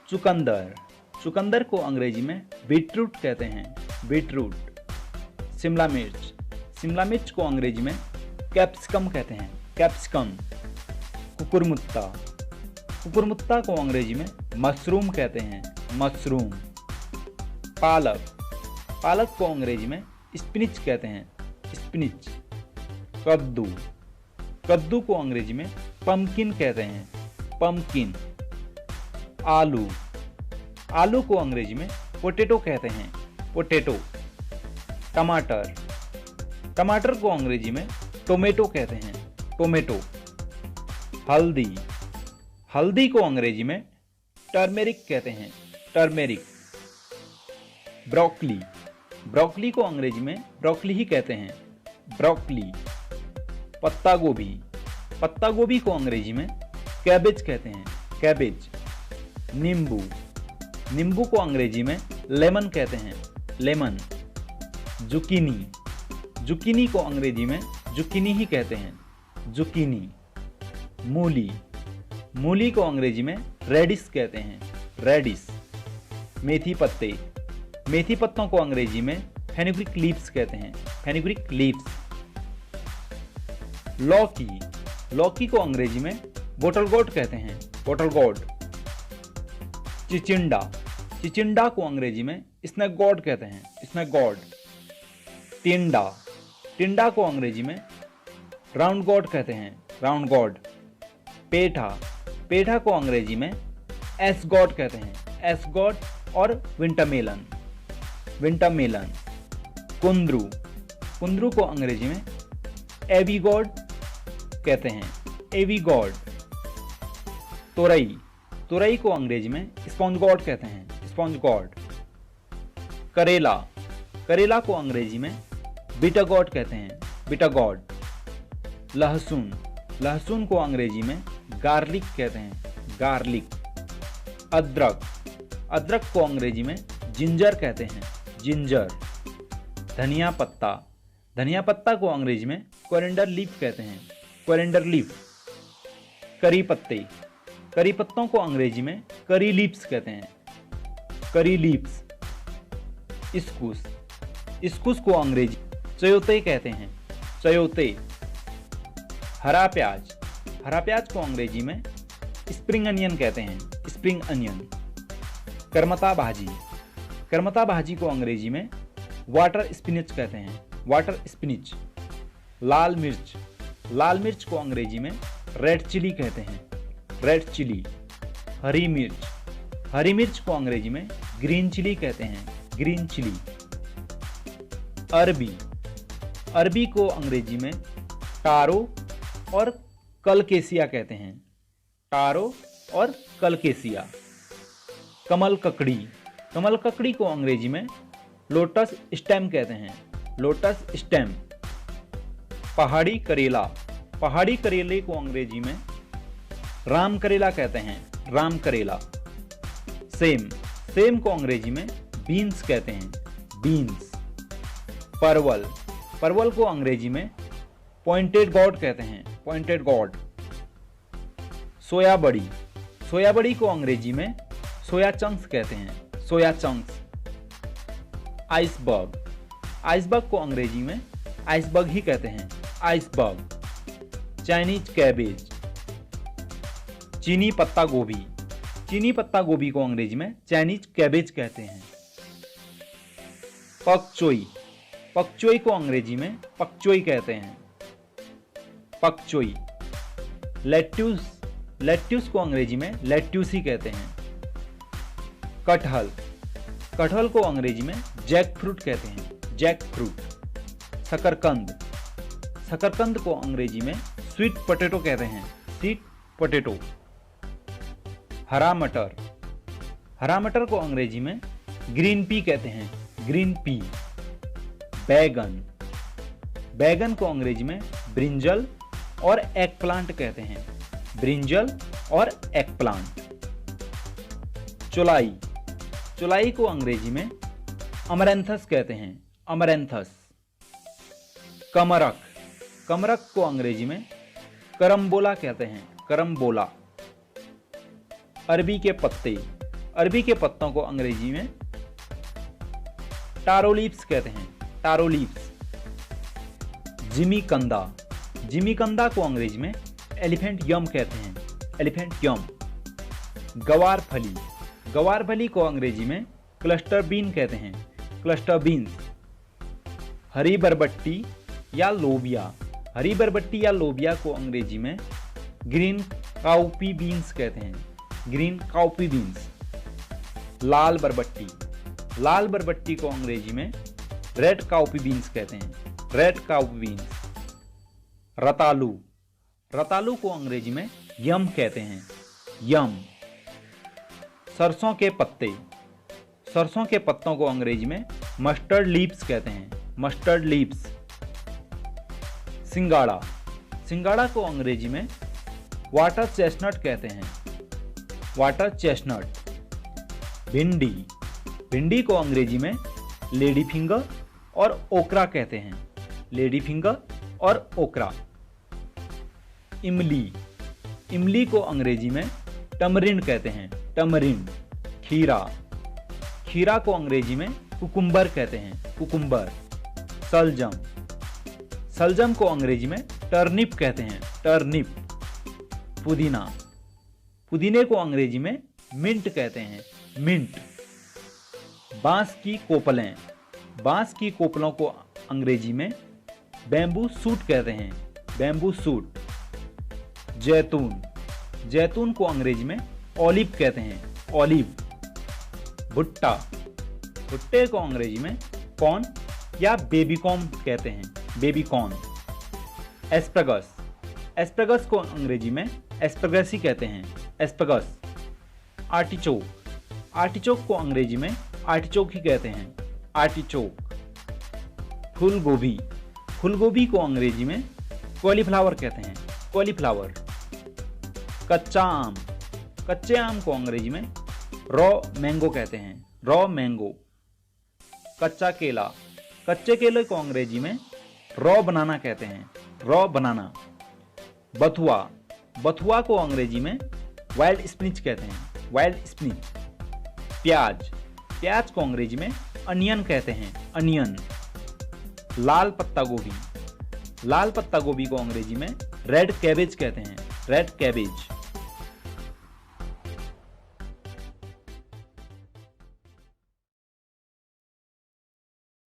चुकंदर। चुकंदर को अंग्रेजी में बीटरूट कहते हैं, बीटरूट। शिमला मिर्च। शिमला मिर्च को अंग्रेजी में कैप्सिकम कहते हैं, कैप्सिकम। कुकुरमुत्ता। कुकुरमुत्ता को अंग्रेजी में मशरूम कहते हैं, मशरूम। पालक। पालक को अंग्रेजी में स्पिनिच कहते हैं, स्पिनिच। कद्दू। कद्दू को अंग्रेजी में पम्पकिन कहते हैं, पम्पकिन। आलू। आलू को अंग्रेजी में पोटैटो कहते हैं, पोटैटो। टमाटर। टमाटर को अंग्रेजी में टोमेटो कहते हैं, टोमेटो। हल्दी। हल्दी को अंग्रेजी में टर्मेरिक कहते हैं, टर्मेरिक। ब्रोकली। ब्रोकली को अंग्रेजी में ब्रोकली ही कहते हैं, ब्रोकली। पत्ता गोभी। पत्ता गोभी को अंग्रेजी में कैबेज कहते हैं, कैबेज। नींबू। नींबू को अंग्रेजी में लेमन कहते हैं, लेमन। जुकीनी। जुकीनी को अंग्रेजी में जुकीनी ही कहते हैं, जुकीनी। मूली। मूली को अंग्रेजी में रेडिश कहते हैं, रेडिश। मेथी पत्ते। मेथी पत्तों को अंग्रेजी में फेनुग्रीक लीव्स कहते हैं, फेनुग्रीक लीव्स। लौकी। लौकी को अंग्रेजी में बोटल गोट कहते हैं, बोटल गोट। चिचिंडा। चिचिंडा को अंग्रेजी में स्नेक गॉड कहते हैं, स्नेक गॉड। टिंडा। टिंडा को अंग्रेजी में राउंड गॉड कहते हैं, राउंड गॉड। पेठा। पेठा को अंग्रेजी में एस गॉड कहते हैं, एस गॉड और विंटरमेलन, विंटरमेलन। कुंदरू। कुंदरू को अंग्रेजी में एवी गॉड कहते हैं, एवी गॉड। तोरई। तोरई को अंग्रेजी में स्पॉन्ज गॉड कहते हैं, स्पॉन्ज गॉड। करेला। करेला को अंग्रेजी में बीटा गॉड कहते हैं, बीटा गॉड। लहसुन। लहसुन को अंग्रेजी में गार्लिक कहते हैं, गार्लिक। अदरक। अदरक को अंग्रेजी में जिंजर कहते हैं, जिंजर। धनिया पत्ता। धनिया पत्ता को अंग्रेजी में कोरिएंडर लीफ कहते हैं, कोरिएंडर लीफ। करी पत्ते। करी पत्तों को अंग्रेजी में करी लीव्स कहते हैं, करी लीव्स। इस्कुस। इस्कुस को अंग्रेजी चयोते कहते हैं, चयोते। हरा प्याज। हरा प्याज को अंग्रेजी में स्प्रिंग अनियन कहते हैं, स्प्रिंग अनियन। करमता भाजी। करमता भाजी को अंग्रेजी में वाटर स्पिनिच कहते हैं, वाटर स्पिनिच। लाल मिर्च। लाल मिर्च को अंग्रेजी में रेड चिली कहते हैं, रेड चिली। हरी मिर्च। हरी मिर्च को अंग्रेजी में ग्रीन चिली कहते हैं, ग्रीन चिली। अरबी। अरबी को अंग्रेजी में टारो और कलकेसिया कहते हैं, टारो और कलकेसिया। कमल ककड़ी। कमल ककड़ी को अंग्रेजी में लोटस स्टेम कहते हैं, लोटस स्टेम। पहाड़ी करेला। पहाड़ी करेले को अंग्रेजी में राम करेला कहते हैं, राम करेला। सेम। सेम को अंग्रेजी में बीन्स कहते हैं, बीन्स। परवल। परवल को अंग्रेजी में पॉइंटेड गॉड कहते हैं, पॉइंटेड गॉड। सोया बड़ी। सोया बड़ी को अंग्रेजी में सोया चंक्स कहते हैं, सोया चंक्स। आइसबर्ग। आइसबर्ग को अंग्रेजी में आइसबर्ग ही कहते हैं, आइसबर्ग। Chinese cabbage. चीनी पत्ता गोभी। चीनी पत्ता गोभी को अंग्रेजी में चाइनीज कैबेज कहते हैं। पकचोई। पकचोई को अंग्रेजी में पकचोई कहते हैं, पकचोई। लेट्यूस। लेट्यूस को अंग्रेजी में लेट्यूस ही कहते हैं। कटहल। कटहल को अंग्रेजी में जैक फ्रूट कहते हैं, जैक फ्रूट। शकरकंद। शकरकंद को अंग्रेजी में स्वीट पोटैटो कहते हैं, स्वीट पोटैटो। हरा मटर। हरा मटर को अंग्रेजी में ग्रीन पी कहते हैं, ग्रीन पी। बैगन। बैगन को अंग्रेजी में ब्रिंजल और एग प्लांट कहते हैं, ब्रिंजल और एग प्लांट। चौलाई। चौलाई को अंग्रेजी में अमरैंथस कहते हैं, अमरैंथस। कमरख, कमरख को अंग्रेजी में करम्बोला कहते हैं, करम्बोला। अरबी के पत्ते, अरबी के पत्तों को अंग्रेजी में टारो लीव्स कहते हैं, टारो लीव्स। जिमीकंदा, जिमीकंदा को अंग्रेजी में एलिफेंट यम कहते हैं, एलिफेंट यम। गवार फली, गवार फली को अंग्रेजी में क्लस्टर बीन कहते हैं, क्लस्टर बीन्स। हरी बरबट्टी या लोबिया, हरी बरबट्टी या लोबिया को अंग्रेजी में ग्रीन काउपी बीन्स कहते हैं, ग्रीन काउपी बीन्स। लाल बरबट्टी, लाल बरबट्टी को अंग्रेजी में रेड काउपी बीन्स कहते हैं, रेड काउपी बीन्स। रतालू, रतालू को अंग्रेजी में यम कहते हैं, यम। सरसों के पत्ते, सरसों के पत्तों को अंग्रेजी में मस्टर्ड लीव्स कहते हैं, मस्टर्ड लीव्स। सिंगाड़ा, सिंगाड़ा को अंग्रेजी में वाटर चेस्टनट कहते हैं, वाटर चेस्टनट। भिंडी, भिंडी को अंग्रेजी में लेडी फिंगर और ओकरा कहते हैं, लेडी फिंगर और ओकरा। इमली, इमली को अंग्रेजी में टमरिंड कहते हैं, टमरिंड। खीरा, खीरा को अंग्रेजी में कुकुम्बर कहते हैं, कुकुम्बर। सलजम, सलजम को अंग्रेजी में टर्निप कहते हैं, टर्निप। पुदीना, पुदीने को अंग्रेजी में मिंट कहते हैं, मिंट। बांस की कोपलें, बांस की कोपलों को अंग्रेजी में बैम्बू सूट कहते हैं, बैम्बू सूट। जैतून, जैतून को अंग्रेजी में ऑलिव कहते हैं, ऑलिव। भुट्टा, भुट्टे को अंग्रेजी में कॉर्न या बेबी कॉर्न कहते हैं, बेबी कॉर्न। एस्परगस, एस्परगस को अंग्रेजी में एस्परगसी कहते हैं, एस्परगस। आर्टिचोक, आर्टिचोक को अंग्रेजी में आर्टिचोक ही कहते हैं, आर्टिचोक। फूल गोभी, फूल गोभी को अंग्रेजी में कॉलीफ्लावर कहते हैं, कॉलीफ्लावर। कच्चा आम, कच्चे आम को अंग्रेजी में रॉ मैंगो कहते हैं, रॉ मैंगो। कच्चा केला, कच्चे केले को अंग्रेजी में रॉ बनाना कहते हैं, रॉ बनाना। बथुआ, बथुआ को अंग्रेजी में वाइल्ड स्पिनच कहते हैं, वाइल्ड स्पिनच। प्याज, प्याज को अंग्रेजी में अनियन कहते हैं, अनियन। लाल पत्ता गोभी, लाल पत्ता गोभी को अंग्रेजी में रेड कैबेज कहते हैं, रेड कैबेज।